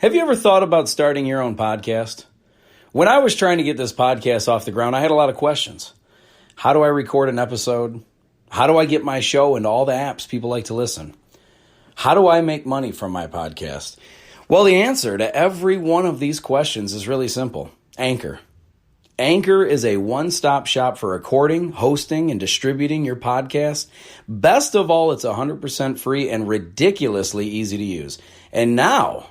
Have you ever thought about starting your own podcast? When I was trying to get this podcast off the ground, I had a lot of questions. How do I record an episode? How do I get my show into all the apps people like to listen? How do I make money from my podcast? Well, the answer to every one of these questions is really simple. Anchor. Anchor is a one-stop shop for recording, hosting, and distributing your podcast. Best of all, it's 100% free and ridiculously easy to use. And now,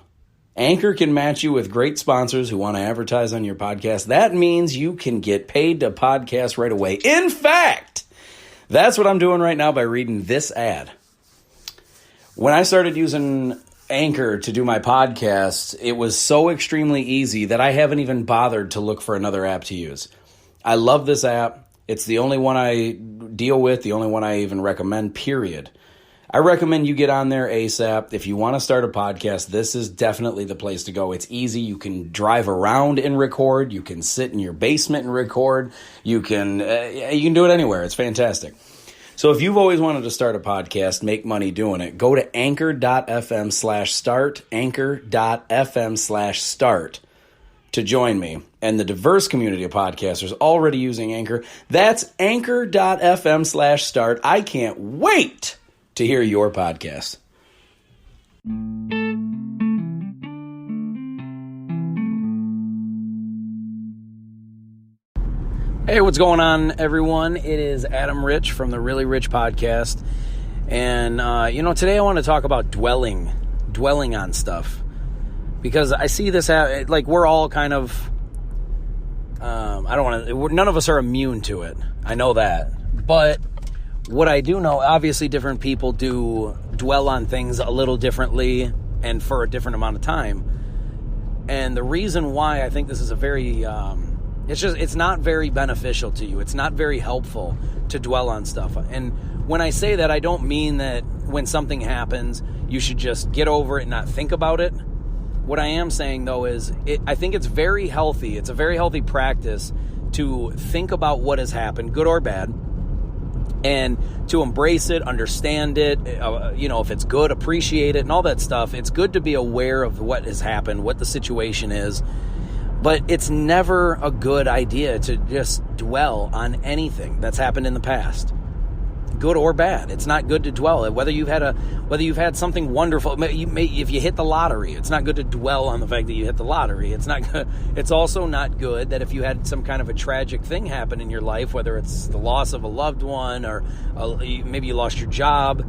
Anchor can match you with great sponsors who want to advertise on your podcast. That means you can get paid to podcast right away. In fact, that's what I'm doing right now by reading this ad. When I started using Anchor to do my podcast, it was so extremely easy that I haven't even bothered to look for another app to use. I love this app. It's the only one I deal with, the only one I even recommend, period. I recommend you get on there ASAP. If you want to start a podcast, this is definitely the place to go. It's easy. You can drive around and record. You can sit in your basement and record. You can do it anywhere. It's fantastic. So if you've always wanted to start a podcast, make money doing it, go to anchor.fm/start, anchor.fm/start to join me and the diverse community of podcasters already using Anchor. That's anchor.fm/start. I can't wait to hear your podcast. Hey, what's going on, everyone? It is Adam Rich from the Really Rich Podcast. And, today I want to talk about dwelling on stuff. Because I see this, like, we're all kind of, none of us are immune to it. I know that. But what I do know, obviously different people do dwell on things a little differently and for a different amount of time. And the reason why I think this is a very, it's not very beneficial to you. It's not very helpful to dwell on stuff. And when I say that, I don't mean that when something happens, you should just get over it and not think about it. What I am saying, though, is I think it's very healthy. It's a very healthy practice to think about what has happened, good or bad, and to embrace it, understand it, if it's good, appreciate it, and all that stuff. It's good to be aware of what has happened, what the situation is, but it's never a good idea to just dwell on anything that's happened in the past, good or bad. It's not good to dwell. Whether you've had something wonderful, if you hit the lottery, it's not good to dwell on the fact that you hit the lottery. It's not good. It's also not good that if you had some kind of a tragic thing happen in your life, whether it's the loss of a loved one or maybe you lost your job,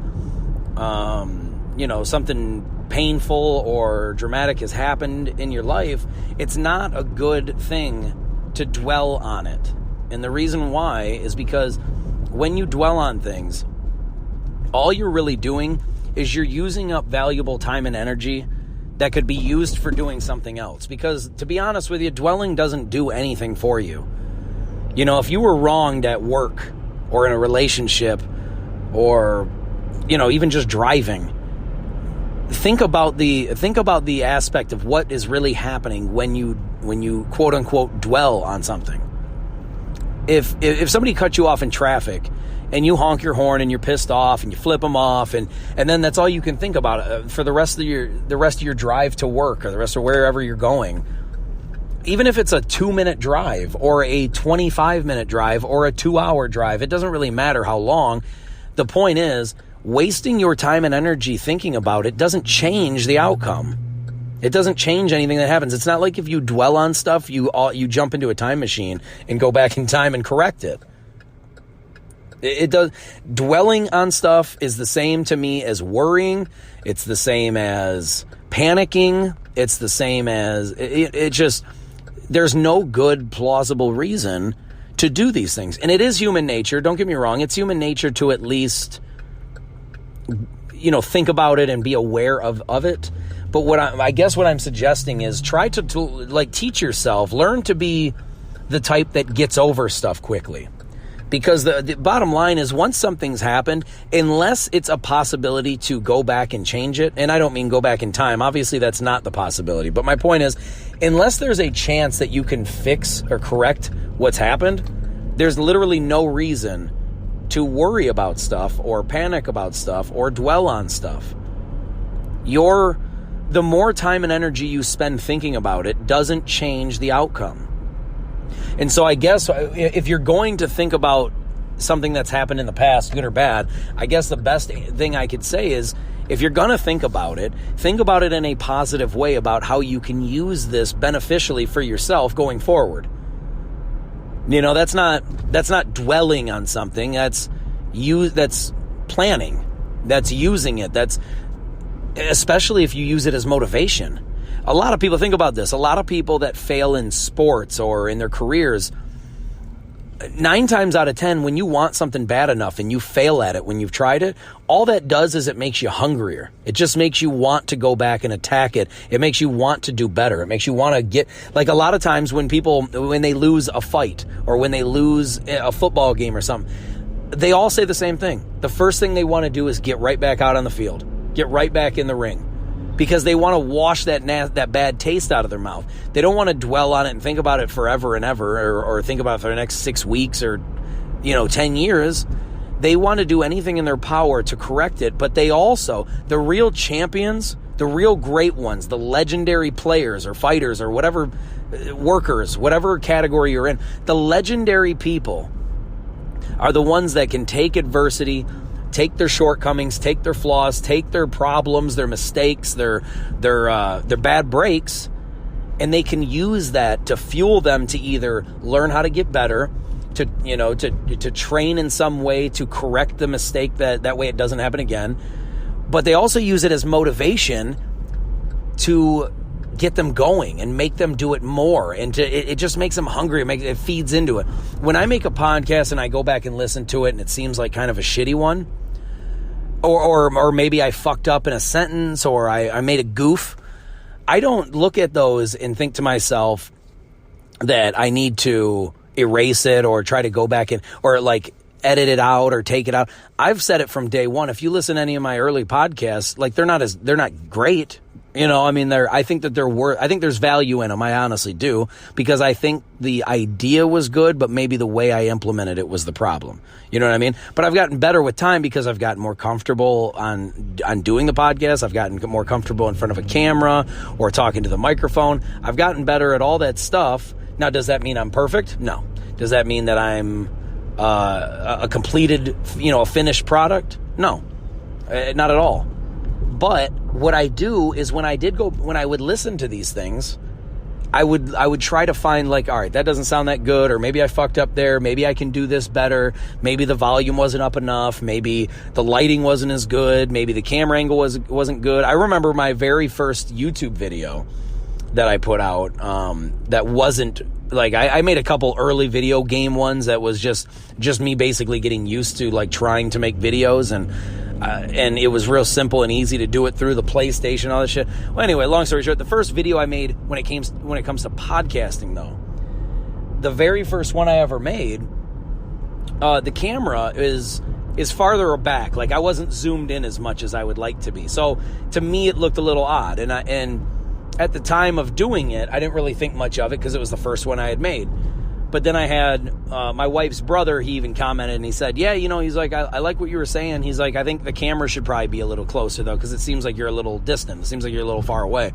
something painful or dramatic has happened in your life, it's not a good thing to dwell on it. And the reason why is because when you dwell on things, all you're really doing is you're using up valuable time and energy that could be used for doing something else. Because to be honest with you, dwelling doesn't do anything for you. If you were wronged at work or in a relationship or, even just driving, think about the aspect of what is really happening when you quote unquote dwell on something. If somebody cut you off in traffic and you honk your horn and you're pissed off and you flip them off and then that's all you can think about for the rest of your drive to work or the rest of wherever you're going, even if it's a 2-minute drive or a 25-minute drive or a 2-hour drive, it doesn't really matter how long. The point is, wasting your time and energy thinking about it doesn't change the outcome. It doesn't change anything that happens. It's not like if you dwell on stuff, you jump into a time machine and go back in time and correct it. It does. Dwelling on stuff is the same to me as worrying. It's the same as panicking. It's the same as it just, there's no good plausible reason to do these things. And it is human nature. Don't get me wrong. It's human nature to at least, think about it and be aware of it. But what I'm suggesting is try to teach yourself, learn to be the type that gets over stuff quickly. Because the bottom line is once something's happened, unless it's a possibility to go back and change it, and I don't mean go back in time, obviously that's not the possibility. But my point is, unless there's a chance that you can fix or correct what's happened, there's literally no reason to worry about stuff or panic about stuff or dwell on stuff. the more time and energy you spend thinking about it doesn't change the outcome. And so I guess if you're going to think about something that's happened in the past, good or bad, I guess the best thing I could say is, if you're going to think about it in a positive way about how you can use this beneficially for yourself going forward. You know, that's not dwelling on something. That's planning. That's using it. That's especially if you use it as motivation. A lot of people think about this. A lot of people that fail in sports or in their careers, 9 times out of 10, when you want something bad enough and you fail at it when you've tried it, all that does is it makes you hungrier. It just makes you want to go back and attack it. It makes you want to do better. It makes you want to get, like a lot of times when they lose a fight or when they lose a football game or something, they all say the same thing. The first thing they want to do is get right back out on the field, get right back in the ring. Because they want to wash that bad taste out of their mouth. They don't want to dwell on it and think about it forever and ever, or think about it for the next 6 weeks or 10 years. They want to do anything in their power to correct it, but they also, the real champions, the real great ones, the legendary players or fighters or whatever, workers, whatever category you're in, the legendary people are the ones that can take adversity, take their shortcomings, take their flaws, take their problems, their mistakes, their bad breaks, and they can use that to fuel them to either learn how to get better, to train in some way to correct the mistake that way it doesn't happen again. But they also use it as motivation to get them going and make them do it more, and it just makes them hungry. It feeds into it. When I make a podcast and I go back and listen to it and it seems like kind of a shitty one, or maybe I fucked up in a sentence, or I made a goof, I don't look at those and think to myself that I need to erase it or try to go back and, or like edit it out or take it out. I've said it from day one. If you listen to any of my early podcasts, like they're not great. I think that I think there's value in them. I honestly do, because I think the idea was good, but maybe the way I implemented it was the problem. You know what I mean? But I've gotten better with time because I've gotten more comfortable on doing the podcast. I've gotten more comfortable in front of a camera or talking to the microphone. I've gotten better at all that stuff. Now, does that mean I'm perfect? No. Does that mean that I'm a completed, a finished product? No, not at all. But what I do is when I would listen to these things, I would try to find like, all right, that doesn't sound that good, or maybe I fucked up there. Maybe I can do this better. Maybe the volume wasn't up enough. Maybe the lighting wasn't as good. Maybe the camera angle wasn't good. I remember my very first YouTube video that I put out, that wasn't like, I made a couple early video game ones that was just me basically getting used to like trying to make videos, and it was real simple and easy to do it through the PlayStation, all that shit. Well, anyway, long story short, the first video I made when it comes to podcasting, though, the very first one I ever made, the camera is farther back. Like I wasn't zoomed in as much as I would like to be. So to me, it looked a little odd. And at the time of doing it, I didn't really think much of it because it was the first one I had made. But then I had my wife's brother, he even commented and he said, yeah, he's like, I like what you were saying. He's like, I think the camera should probably be a little closer though, because it seems like you're a little distant. It seems like you're a little far away.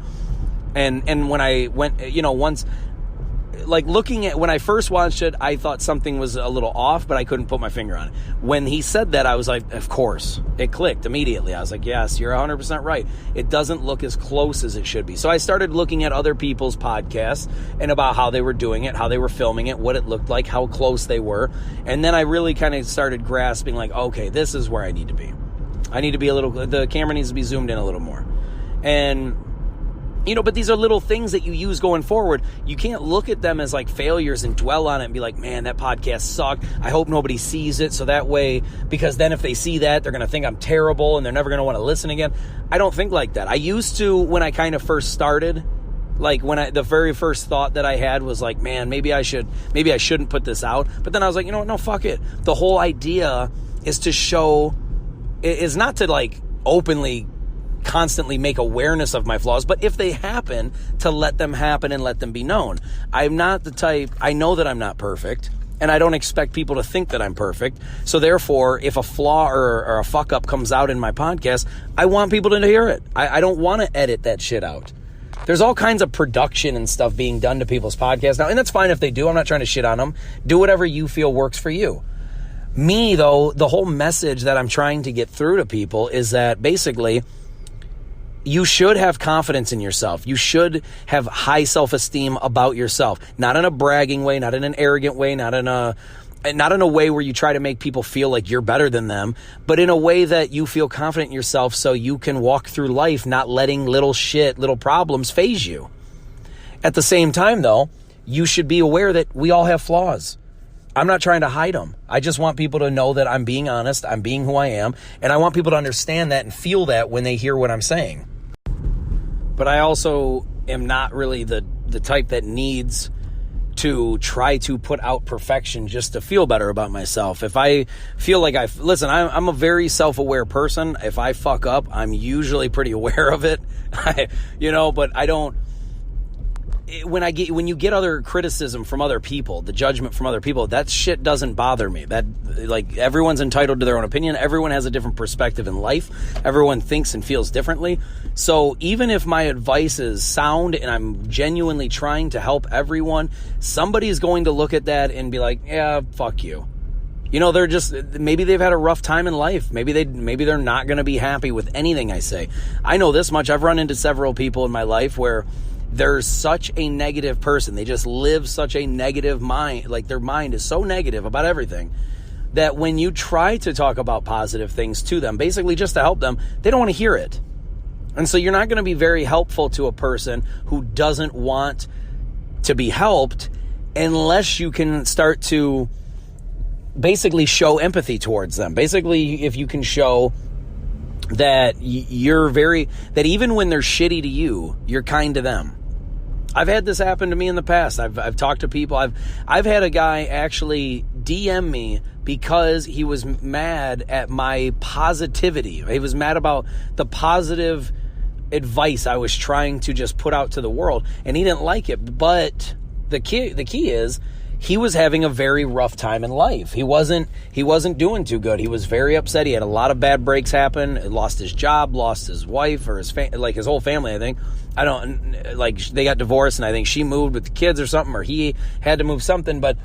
And when I went, once, like looking at, when I first watched it, I thought something was a little off, but I couldn't put my finger on it. When he said that, I was like, of course. It clicked immediately. I was like, yes, you're 100% right. It doesn't look as close as it should be. So I started looking at other people's podcasts and about how they were doing it, how they were filming it, what it looked like, how close they were. And then I really kind of started grasping like, okay, this is where I need to be. The camera needs to be zoomed in a little more. And but these are little things that you use going forward. You can't look at them as like failures and dwell on it and be like, man, that podcast sucked. I hope nobody sees it. So that way, because then if they see that, they're going to think I'm terrible and they're never going to want to listen again. I don't think like that. I used to, when I kind of first started, like the very first thought that I had was like, man, maybe I shouldn't put this out. But then I was like, no, fuck it. The whole idea is is not to like openly constantly make awareness of my flaws, but if they happen, to let them happen and let them be known. I'm not the type, I know that I'm not perfect, and I don't expect people to think that I'm perfect. So therefore, if a flaw or a fuck up comes out in my podcast, I want people to hear it. I don't want to edit that shit out. There's all kinds of production and stuff being done to people's podcasts now, and that's fine if they do. I'm not trying to shit on them. Do whatever you feel works for you. Me, though, the whole message that I'm trying to get through to people is that basically you should have confidence in yourself. You should have high self-esteem about yourself. Not in a bragging way, not in an arrogant way, not in a way where you try to make people feel like you're better than them, but in a way that you feel confident in yourself so you can walk through life not letting little problems phase you. At the same time, though, you should be aware that we all have flaws. I'm not trying to hide them. I just want people to know that I'm being honest, I'm being who I am, and I want people to understand that and feel that when they hear what I'm saying. But I also am not really the type that needs to try to put out perfection just to feel better about myself. If I feel like I'm a very self-aware person. If I fuck up, I'm usually pretty aware of it. But I don't. When you get other criticism from other people, the judgment from other people, that shit doesn't bother me. That, like, everyone's entitled to their own opinion. Everyone has a different perspective in life. Everyone thinks and feels differently. So even if my advice is sound and I'm genuinely trying to help everyone, somebody's going to look at that and be like, yeah, fuck you. Maybe they've had a rough time in life. Maybe they're not going to be happy with anything I say. I know this much. I've run into several people in my life where they're such a negative person. They just live such a negative mind. Like, their mind is so negative about everything that when you try to talk about positive things to them, basically just to help them, they don't want to hear it. And so you're not going to be very helpful to a person who doesn't want to be helped unless you can start to basically show empathy towards them. Basically, if you can show that that even when they're shitty to you, you're kind to them. I've had this happen to me in the past. I've talked to people. I've had a guy actually DM me because he was mad at my positivity. He was mad about the positive advice I was trying to just put out to the world, and he didn't like it. But the key is, he was having a very rough time in life. He wasn't doing too good. He was very upset. He had a lot of bad breaks happen. He lost his job, lost his wife, or his whole family, I think. They got divorced, and I think she moved with the kids or something, or he had to move something, but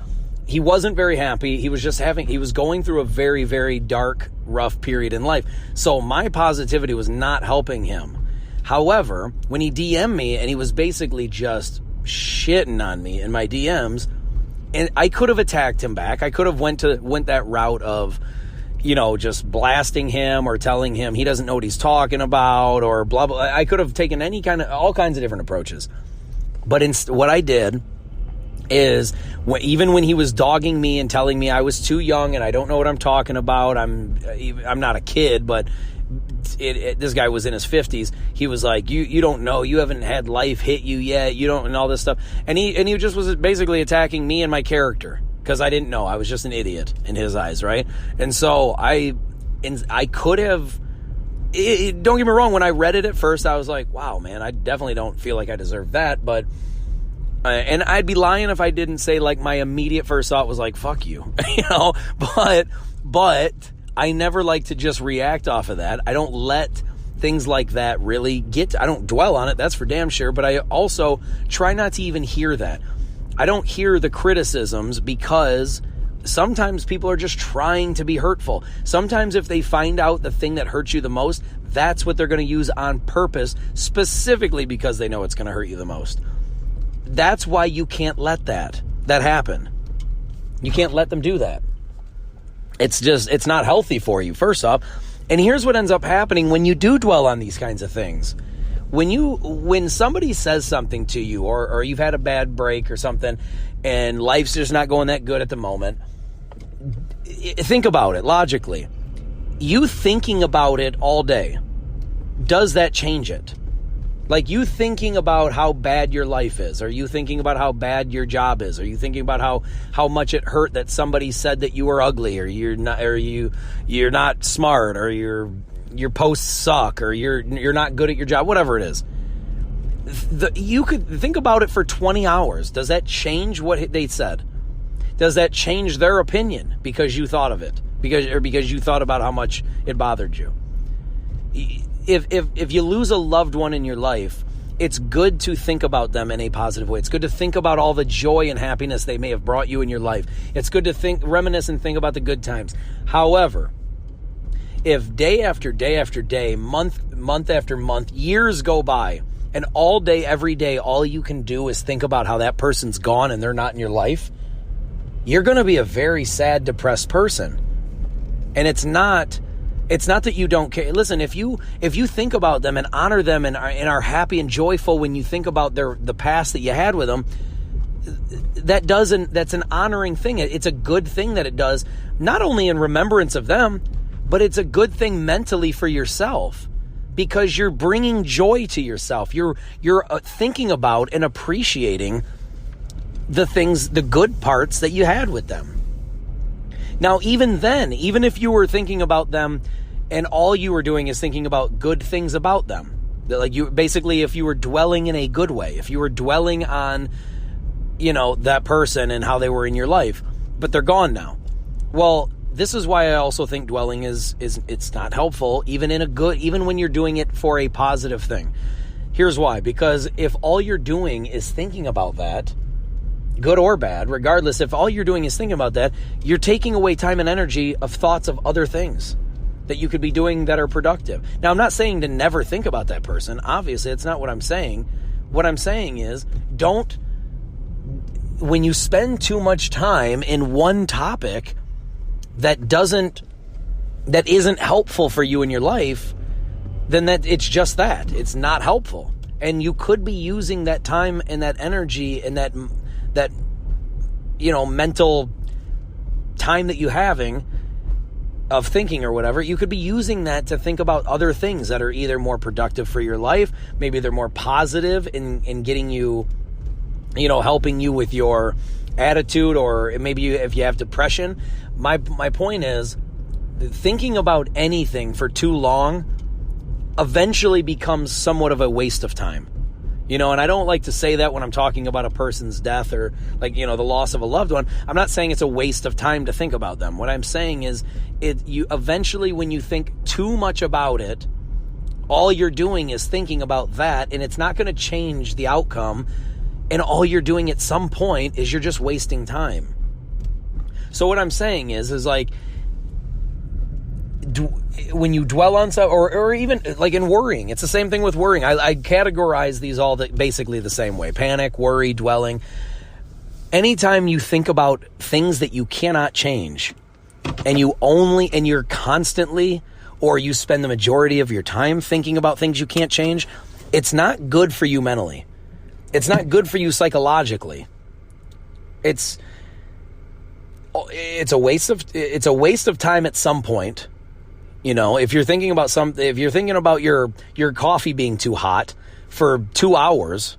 he wasn't very happy. He was going through a very, very dark, rough period in life. So my positivity was not helping him. However, when he DM'd me and he was basically just shitting on me in my DMs, and I could have attacked him back. I could have went that route of, just blasting him or telling him he doesn't know what he's talking about or blah, blah. I could have taken all kinds of different approaches. But what I did is, even when he was dogging me and telling me I was too young and I don't know what I'm talking about, I'm not a kid, but this guy was in his 50s. He was like, you don't know, you haven't had life hit you yet, you don't, and all this stuff. And he just was basically attacking me and my character because I didn't know. I was just an idiot in his eyes, right? And so I could have. Don't get me wrong. When I read it at first, I was like, wow, man, I definitely don't feel like I deserve that. But and I'd be lying if I didn't say, like, my immediate first thought was like, fuck you, But I never like to just react off of that. I don't let things like that really I don't dwell on it, that's for damn sure, but I also try not to even hear that. I don't hear the criticisms because sometimes people are just trying to be hurtful. Sometimes if they find out the thing that hurts you the most, that's what they're going to use on purpose, specifically because they know it's going to hurt you the most. That's why you can't let that happen. You can't let them do that. It's not healthy for you, first off. And here's what ends up happening when you do dwell on these kinds of things. When somebody says something to you, or you've had a bad break or something, and life's just not going that good at the moment, think about it logically. You thinking about it all day, does that change it? Like, you thinking about how bad your life is, are you thinking about how bad your job is, are you thinking about how much it hurt that somebody said that you were ugly, or you're not smart, or your posts suck, or you're not good at your job, whatever it is. You could think about it for 20 hours. Does that change what they said? Does that change their opinion because you thought of it? Because you thought about how much it bothered you? If you lose a loved one in your life, it's good to think about them in a positive way. It's good to think about all the joy and happiness they may have brought you in your life. It's good to reminisce and think about the good times. However, if day after day after day, month after month, years go by, and all day, every day, all you can do is think about how that person's gone and they're not in your life, you're going to be a very sad, depressed person. And it's not that you don't care. Listen, if you think about them and honor them and are happy and joyful when you think about the past that you had with them, that's an honoring thing. It's a good thing that it does, not only in remembrance of them, but it's a good thing mentally for yourself, because you're bringing joy to yourself. You're thinking about and appreciating the things, the good parts that you had with them. Now, even then, even if you were thinking about them and all you were doing is thinking about good things about them, like you basically, if you were dwelling in a good way, if you were dwelling on, that person and how they were in your life, but they're gone now. Well, this is why I also think dwelling is it's not helpful, even when you're doing it for a positive thing. Here's why. Because if all you're doing is thinking about that, good or bad, regardless, if all you're doing is thinking about that, you're taking away time and energy of thoughts of other things that you could be doing that are productive. Now, I'm not saying to never think about that person. Obviously, it's not what I'm saying. What I'm saying is, when you spend too much time in one topic that isn't helpful for you in your life, then it's just that. It's not helpful. And you could be using that time and that energy and that mental time that you're having of thinking or whatever, you could be using that to think about other things that are either more productive for your life. Maybe they're more positive in getting you, helping you with your attitude, or maybe if you have depression. My point is, thinking about anything for too long eventually becomes somewhat of a waste of time. And I don't like to say that when I'm talking about a person's death or the loss of a loved one. I'm not saying it's a waste of time to think about them. What I'm saying is you eventually, when you think too much about it, all you're doing is thinking about that, and it's not going to change the outcome. And all you're doing at some point is you're just wasting time. So what I'm saying is when you dwell on stuff, or even like in worrying, it's the same thing with worrying. I categorize these all basically the same way: panic, worry, dwelling. Anytime you think about things that you cannot change, and you're constantly, or you spend the majority of your time thinking about things you can't change, it's not good for you mentally. It's not good for you psychologically. It's a waste of time at some point. If you're thinking about your coffee being too hot for 2 hours,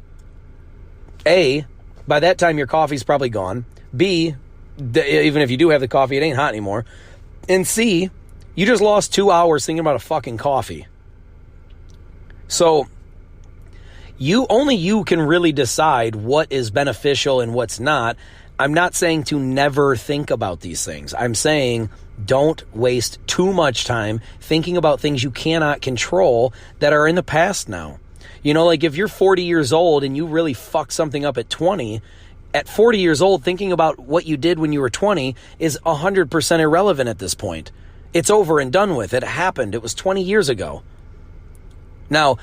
A, by that time your coffee's probably gone. B, even if you do have the coffee, it ain't hot anymore. And C, you just lost 2 hours thinking about a fucking coffee. So only you can really decide what is beneficial and what's not. I'm not saying to never think about these things. I'm saying don't waste too much time thinking about things you cannot control that are in the past now. If you're 40 years old and you really fuck something up at 20, at 40 years old, thinking about what you did when you were 20 is 100% irrelevant at this point. It's over and done with. It happened. It was 20 years ago. Now,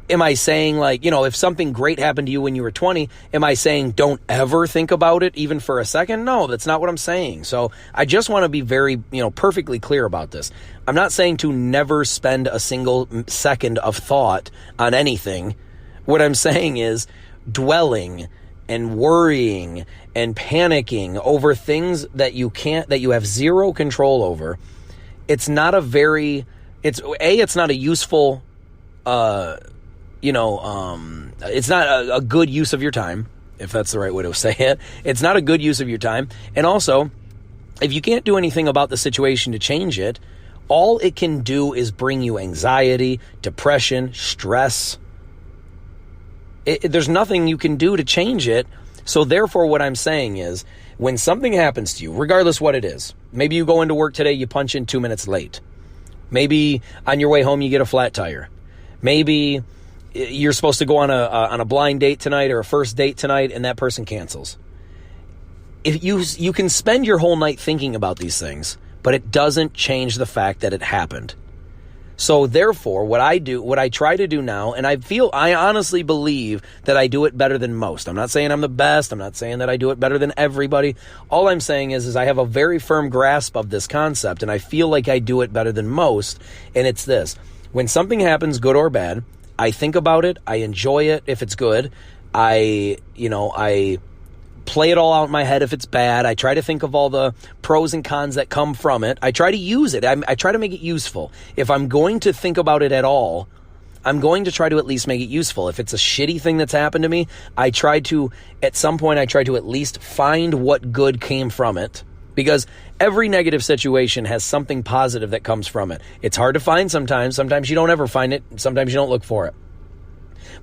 am I saying if something great happened to you when you were 20, am I saying don't ever think about it even for a second? No, that's not what I'm saying. So I just want to be very, perfectly clear about this. I'm not saying to never spend a single second of thought on anything. What I'm saying is dwelling and worrying and panicking over things that you have zero control over. It's not a useful, it's not a good use of your time, if that's the right way to say it. It's not a good use of your time. And also, if you can't do anything about the situation to change it, all it can do is bring you anxiety, depression, stress. There's nothing you can do to change it. So therefore, what I'm saying is, When something happens to you, regardless what it is, maybe you go into work today, you punch in 2 minutes late. Maybe on your way home, you get a flat tire. Maybe you're supposed to go on a blind date tonight or a first date tonight, and that person cancels. If you can spend your whole night thinking about these things, but it doesn't change the fact that it happened. So therefore, what I try to do now, and I honestly believe that I do it better than most. I'm not saying I'm the best. I'm not saying that I do it better than everybody. All I'm saying is I have a very firm grasp of this concept, and I feel like I do it better than most. And it's this: when something happens, good or bad, I think about it. I enjoy it if it's good. I play it all out in my head if it's bad. I try to think of all the pros and cons that come from it. I try to use it. I try to make it useful. If I'm going to think about it at all, I'm going to try to at least make it useful. If it's a shitty thing that's happened to me, at some point, I try to at least find what good came from it. Because every negative situation has something positive that comes from it. It's hard to find sometimes. Sometimes you don't ever find it. Sometimes you don't look for it.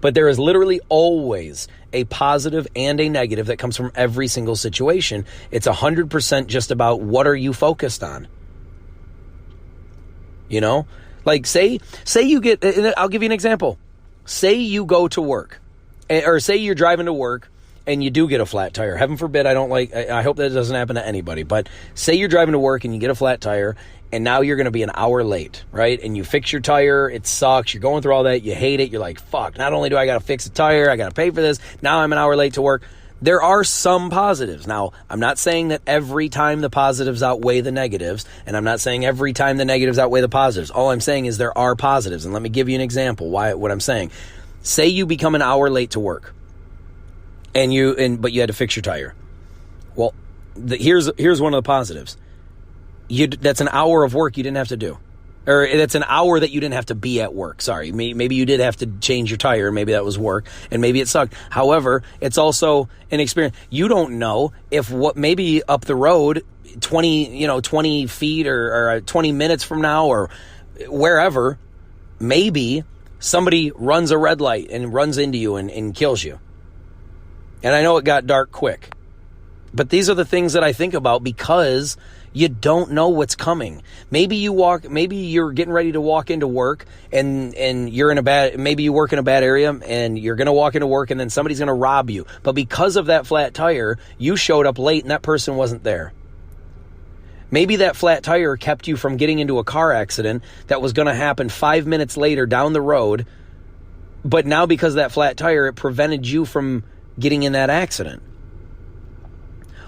But there is literally always a positive and a negative that comes from every single situation. It's 100% just about what are you focused on. You know? Like say you get, I'll give you an example. Say you go to work, or say you're driving to work and you do get a flat tire. Heaven forbid, I hope that doesn't happen to anybody. But say you're driving to work and you get a flat tire, and now you're going to be an hour late, right? And you fix your tire, it sucks, you're going through all that, you hate it, you're like, fuck, not only do I got to fix a tire, I got to pay for this, now I'm an hour late to work. There are some positives. Now, I'm not saying that every time the positives outweigh the negatives, and I'm not saying every time the negatives outweigh the positives. All I'm saying is there are positives, and let me give you an example what I'm saying. Say you become an hour late to work, but you had to fix your tire. Well, here's one of the positives. That's an hour of work you didn't have to do. Or that's an hour that you didn't have to be at work. Sorry, maybe you did have to change your tire. Maybe that was work, and maybe it sucked. However, it's also an experience. You don't know if maybe up the road, 20 feet or 20 minutes from now or wherever, maybe somebody runs a red light and runs into you and kills you. And I know it got dark quick, but these are the things that I think about because you don't know what's coming. Maybe you're getting ready to walk into work and maybe you work in a bad area and you're going to walk into work and then somebody's going to rob you. But because of that flat tire, you showed up late and that person wasn't there. Maybe that flat tire kept you from getting into a car accident that was going to happen 5 minutes later down the road. But now because of that flat tire, it prevented you from getting in that accident.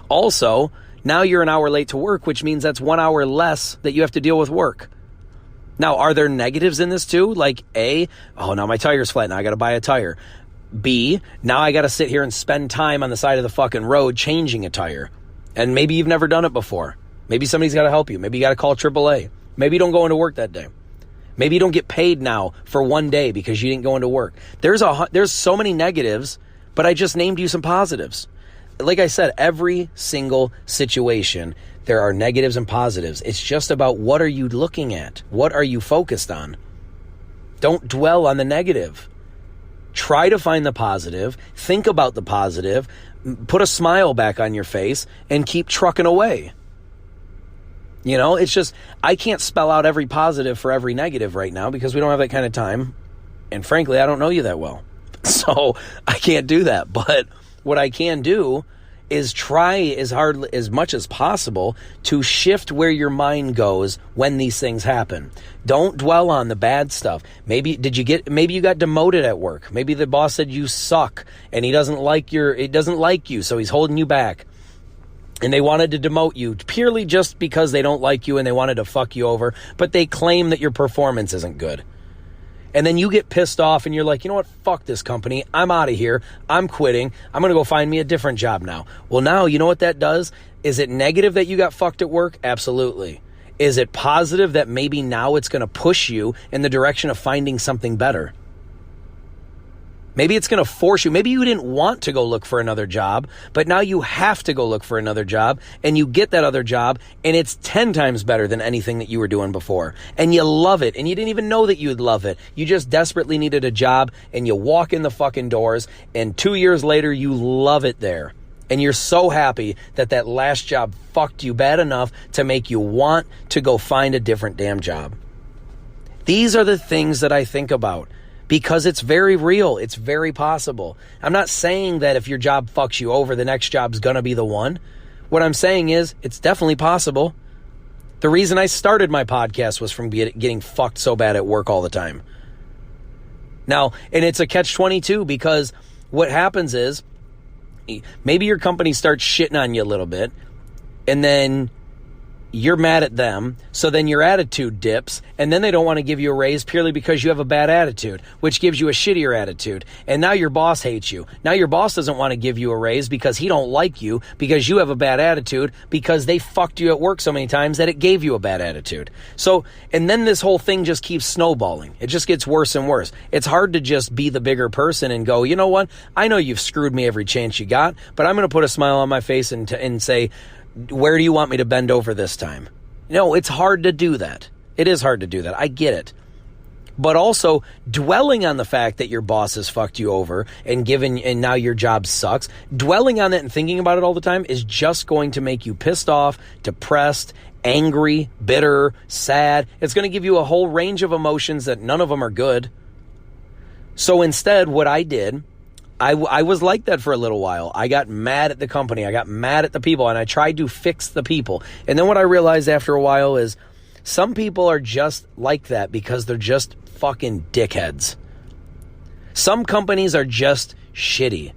Also, now you're an hour late to work, which means that's 1 hour less that you have to deal with work. Now, are there negatives in this too? Like A, now my tire's flat, now I got to buy a tire. B, now I got to sit here and spend time on the side of the fucking road changing a tire. And maybe you've never done it before. Maybe somebody's got to help you. Maybe you got to call AAA. Maybe you don't go into work that day. Maybe you don't get paid now for one day because you didn't go into work. There's so many negatives, but I just named you some positives. Like I said, every single situation, there are negatives and positives. It's just about what are you looking at? What are you focused on? Don't dwell on the negative. Try to find the positive. Think about the positive. Put a smile back on your face and keep trucking away. It's just, I can't spell out every positive for every negative right now because we don't have that kind of time. And frankly, I don't know you that well. So I can't do that. But what I can do is try as much as possible to shift where your mind goes when these things happen. Don't dwell on the bad stuff. Maybe you got demoted at work. Maybe the boss said you suck and he doesn't like you, so he's holding you back. And they wanted to demote you purely just because they don't like you and they wanted to fuck you over, but they claim that your performance isn't good. And then you get pissed off and you're like, you know what? Fuck this company. I'm out of here. I'm quitting. I'm going to go find me a different job now. Well, now, you know what that does? Is it negative that you got fucked at work? Absolutely. Is it positive that maybe now it's going to push you in the direction of finding something better? Maybe it's going to force you. Maybe you didn't want to go look for another job, but now you have to go look for another job, and you get that other job, and it's 10 times better than anything that you were doing before. And you love it, and you didn't even know that you'd love it. You just desperately needed a job, and you walk in the fucking doors, and 2 years later, you love it there. And you're so happy that that last job fucked you bad enough to make you want to go find a different damn job. These are the things that I think about because it's very real. It's very possible. I'm not saying that if your job fucks you over, the next job's going to be the one. What I'm saying is it's definitely possible. The reason I started my podcast was from getting fucked so bad at work all the time. Now, and it's a catch-22 because what happens is maybe your company starts shitting on you a little bit and then you're mad at them, so then your attitude dips, and then they don't want to give you a raise purely because you have a bad attitude, which gives you a shittier attitude. And now your boss hates you. Now your boss doesn't want to give you a raise because he don't like you because you have a bad attitude because they fucked you at work so many times that it gave you a bad attitude. So, and then this whole thing just keeps snowballing. It just gets worse and worse. It's hard to just be the bigger person and go, you know what? I know you've screwed me every chance you got, but I'm going to put a smile on my face and say, where do you want me to bend over this time? No, it's hard to do that. It is hard to do that. I get it. But also dwelling on the fact that your boss has fucked you over and now your job sucks, dwelling on that and thinking about it all the time is just going to make you pissed off, depressed, angry, bitter, sad. It's going to give you a whole range of emotions that none of them are good. So instead, what I did, I was like that for a little while. I got mad at the company. I got mad at the people, and I tried to fix the people. And then what I realized after a while is some people are just like that because they're just fucking dickheads. Some companies are just shitty.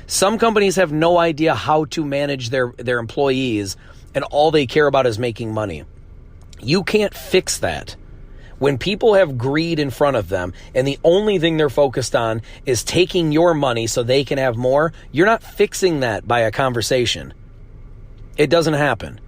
Some companies have no idea how to manage their employees, and all they care about is making money. You can't fix that. When people have greed in front of them and the only thing they're focused on is taking your money so they can have more, you're not fixing that by a conversation. It doesn't happen.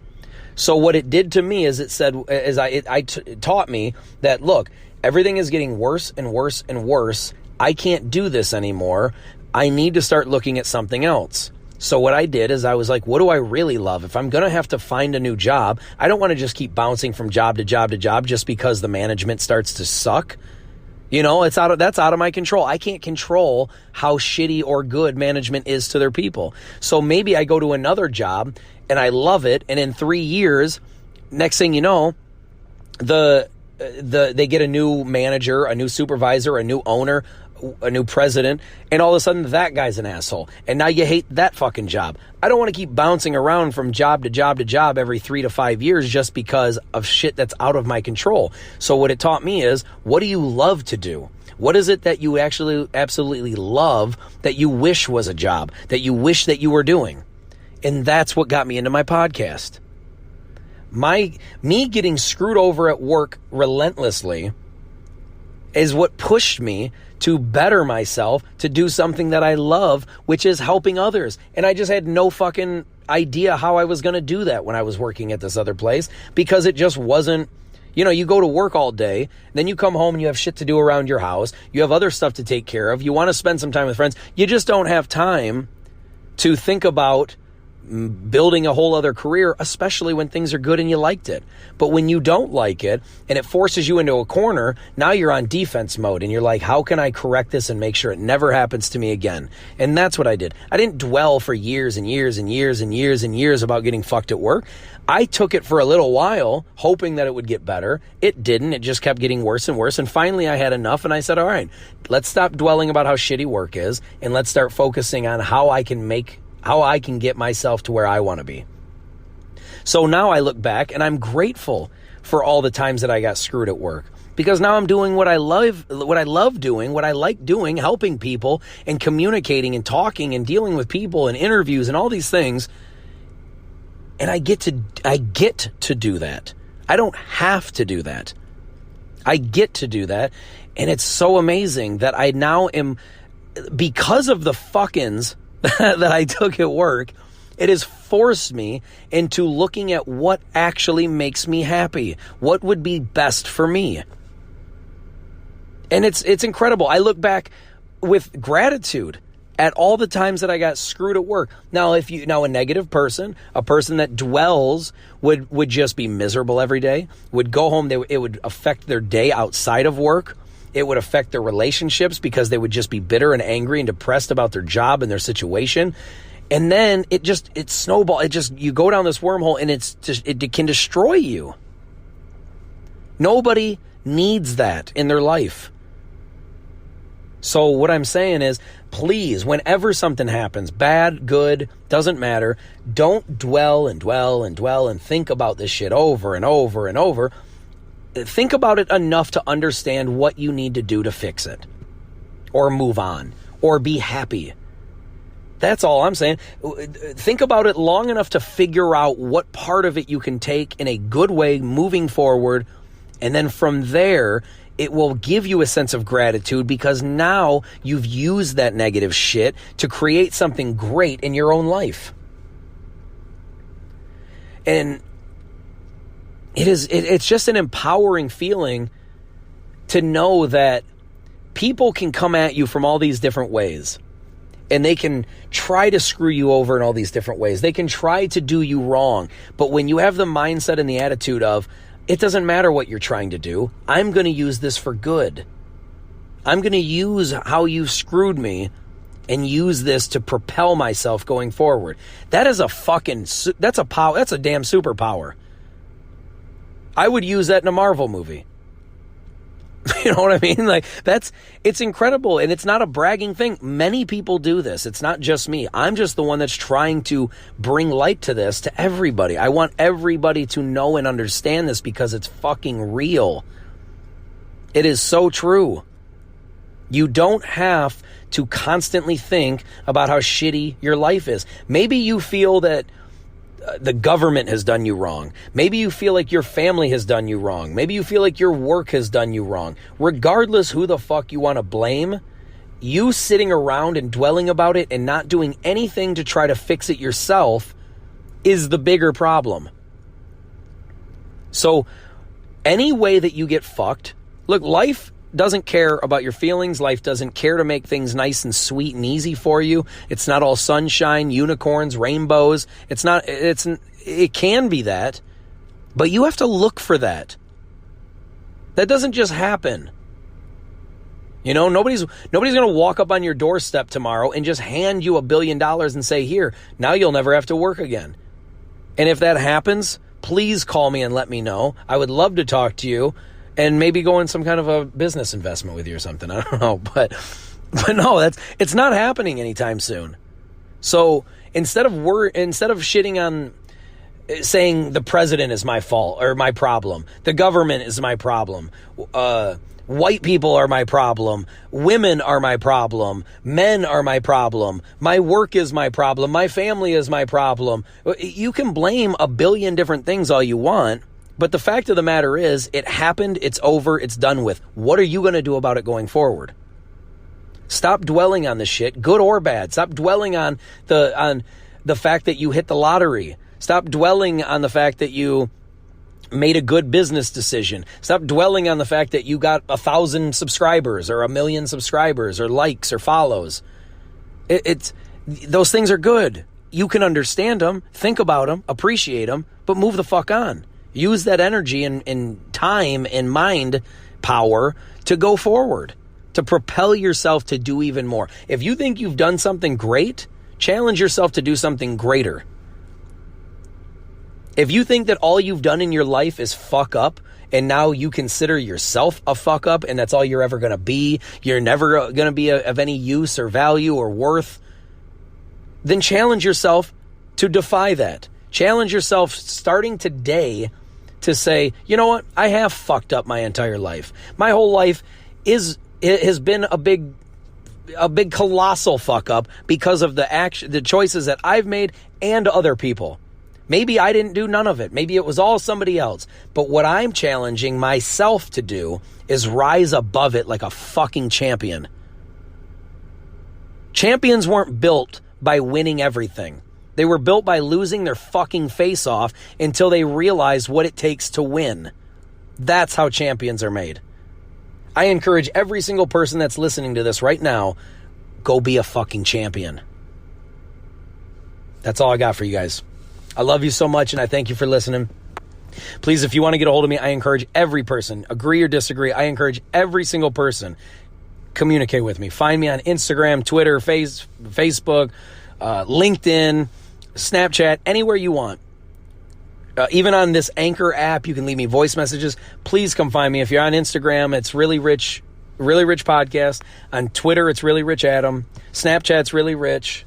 So what it did to me is it taught me that, look, everything is getting worse and worse and worse. I can't do this anymore. I need to start looking at something else. So what I did is I was like, what do I really love? If I'm going to have to find a new job, I don't want to just keep bouncing from job to job to job just because the management starts to suck. You know, that's out of my control. I can't control how shitty or good management is to their people. So maybe I go to another job and I love it. And in 3 years, next thing you know, they get a new manager, a new supervisor, a new owner, a new president, and all of a sudden that guy's an asshole. And now you hate that fucking job. I don't want to keep bouncing around from job to job to job every 3 to 5 years just because of shit that's out of my control. So what it taught me is, what do you love to do? What is it that you actually absolutely love that you wish was a job, that you wish that you were doing? And that's what got me into my podcast. Me getting screwed over at work relentlessly is what pushed me to better myself, to do something that I love, which is helping others. And I just had no fucking idea how I was going to do that when I was working at this other place, because it just wasn't, you know, you go to work all day, then you come home and you have shit to do around your house. You have other stuff to take care of. You want to spend some time with friends. You just don't have time to think about building a whole other career, especially when things are good and you liked it. But when you don't like it and it forces you into a corner, now you're on defense mode and you're like, how can I correct this and make sure it never happens to me again? And that's what I did. I didn't dwell for years and years and years and years and years about getting fucked at work. I took it for a little while, hoping that it would get better. It didn't. It just kept getting worse and worse. And finally I had enough and I said, all right, let's stop dwelling about how shitty work is and let's start focusing on how I can get myself to where I want to be. So now I look back and I'm grateful for all the times that I got screwed at work, because now I'm doing what I love doing, what I like doing, helping people and communicating and talking and dealing with people and interviews and all these things. And I get to do that. I don't have to do that. I get to do that. And it's so amazing that I now am, because of the fuckins that I took at work, it has forced me into looking at what actually makes me happy, what would be best for me. And it's incredible. I look back with gratitude at all the times that I got screwed at work. Now, a negative person, a person that dwells would just be miserable every day, would go home, it would affect their day outside of work. It would affect their relationships because they would just be bitter and angry and depressed about their job and their situation. And then it snowballs. You go down this wormhole and it can destroy you. Nobody needs that in their life. So what I'm saying is, please, whenever something happens, bad, good, doesn't matter, don't dwell and think about this shit over and over and over. Think about it enough to understand what you need to do to fix it, or move on, or be happy. That's all I'm saying. Think about it long enough to figure out what part of it you can take in a good way moving forward, and then from there, it will give you a sense of gratitude because now you've used that negative shit to create something great in your own life. And it's just an empowering feeling to know that people can come at you from all these different ways. And they can try to screw you over in all these different ways. They can try to do you wrong. But when you have the mindset and the attitude of, it doesn't matter what you're trying to do, I'm going to use this for good. I'm going to use how you've screwed me and use this to propel myself going forward. That is that's a damn superpower. I would use that in a Marvel movie. You know what I mean? Like, it's incredible, and it's not a bragging thing. Many people do this. It's not just me. I'm just the one that's trying to bring light to this to everybody. I want everybody to know and understand this because it's fucking real. It is so true. You don't have to constantly think about how shitty your life is. Maybe you feel that the government has done you wrong. Maybe you feel like your family has done you wrong. Maybe you feel like your work has done you wrong. Regardless who the fuck you want to blame, you sitting around and dwelling about it and not doing anything to try to fix it yourself is the bigger problem. So any way that you get fucked, look, life doesn't care about your feelings. Life doesn't care to make things nice and sweet and easy for you. It's not all sunshine, unicorns, rainbows. It can be that, but you have to look for that. That doesn't just happen. You know, nobody's going to walk up on your doorstep tomorrow and just hand you $1 billion and say, here, now you'll never have to work again. And if that happens, please call me and let me know. I would love to talk to you. And maybe go in some kind of a business investment with you or something. I don't know. But no, it's not happening anytime soon. So instead of shitting on saying the president is my fault or my problem, the government is my problem, white people are my problem, women are my problem, men are my problem, my work is my problem, my family is my problem. You can blame a billion different things all you want. But the fact of the matter is, it happened, it's over, it's done with. What are you going to do about it going forward? Stop dwelling on the shit, good or bad. Stop dwelling on the fact that you hit the lottery. Stop dwelling on the fact that you made a good business decision. Stop dwelling on the fact that you got 1,000 subscribers or 1 million subscribers or likes or follows. Those things are good. You can understand them, think about them, appreciate them, but move the fuck on. Use that energy and time and mind power to go forward, to propel yourself to do even more. If you think you've done something great, challenge yourself to do something greater. If you think that all you've done in your life is fuck up, and now you consider yourself a fuck up, and that's all you're ever going to be, you're never going to be of any use or value or worth, then challenge yourself to defy that. Challenge yourself starting today to say, you know what? I have fucked up my entire life. My whole life has been a big colossal fuck up because of the choices that I've made and other people. Maybe I didn't do none of it. Maybe it was all somebody else. But what I'm challenging myself to do is rise above it like a fucking champion. Champions weren't built by winning everything. They were built by losing their fucking face off until they realized what it takes to win. That's how champions are made. I encourage every single person that's listening to this right now, go be a fucking champion. That's all I got for you guys. I love you so much, and I thank you for listening. Please, if you want to get a hold of me, I encourage every person, agree or disagree, I encourage every single person, communicate with me. Find me on Instagram, Twitter, Facebook, LinkedIn, Snapchat, anywhere you want. Even on this Anchor app, you can leave me voice messages. Please come find me. If you're on Instagram, it's Really Rich Podcast. On Twitter, it's Really Rich Adam. Snapchat's Really Rich.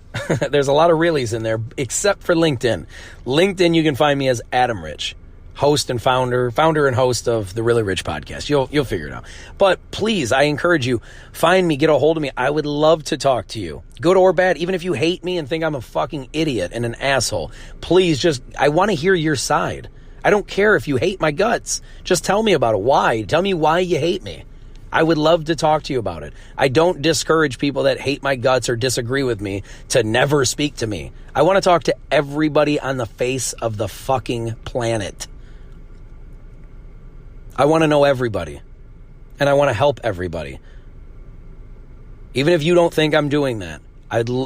There's a lot of reallys in there, except for LinkedIn. LinkedIn, you can find me as Adam Rich, host and founder and host of the Really Rich Podcast. You'll figure it out. But please, I encourage you, find me, get a hold of me. I would love to talk to you. Good or bad, even if you hate me and think I'm a fucking idiot and an asshole, please I want to hear your side. I don't care if you hate my guts. Just tell me about it. Why? Tell me why you hate me. I would love to talk to you about it. I don't discourage people that hate my guts or disagree with me to never speak to me. I want to talk to everybody on the face of the fucking planet. I want to know everybody. And I want to help everybody. Even if you don't think I'm doing that,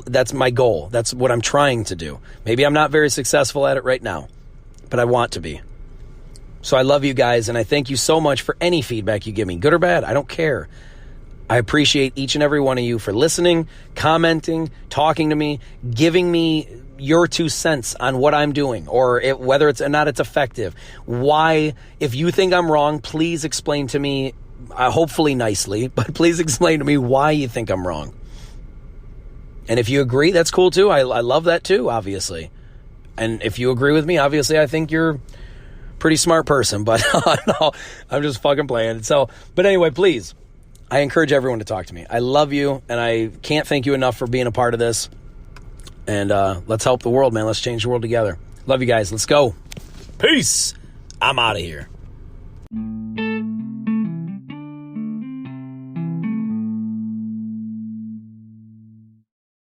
that's my goal. That's what I'm trying to do. Maybe I'm not very successful at it right now, but I want to be. So I love you guys, and I thank you so much for any feedback you give me, good or bad. I don't care. I appreciate each and every one of you for listening, commenting, talking to me, giving me your 2 cents on what I'm doing, or whether it's or not it's effective. Why, if you think I'm wrong, please explain to me, hopefully nicely, but please explain to me why you think I'm wrong. And if you agree, that's cool too. I love that too, obviously. And if you agree with me, obviously I think you're pretty smart person, but no, I'm just fucking playing. So, but anyway, please, I encourage everyone to talk to me. I love you, and I can't thank you enough for being a part of this. And let's help the world, man. Let's change the world together. Love you guys. Let's go. Peace. I'm out of here.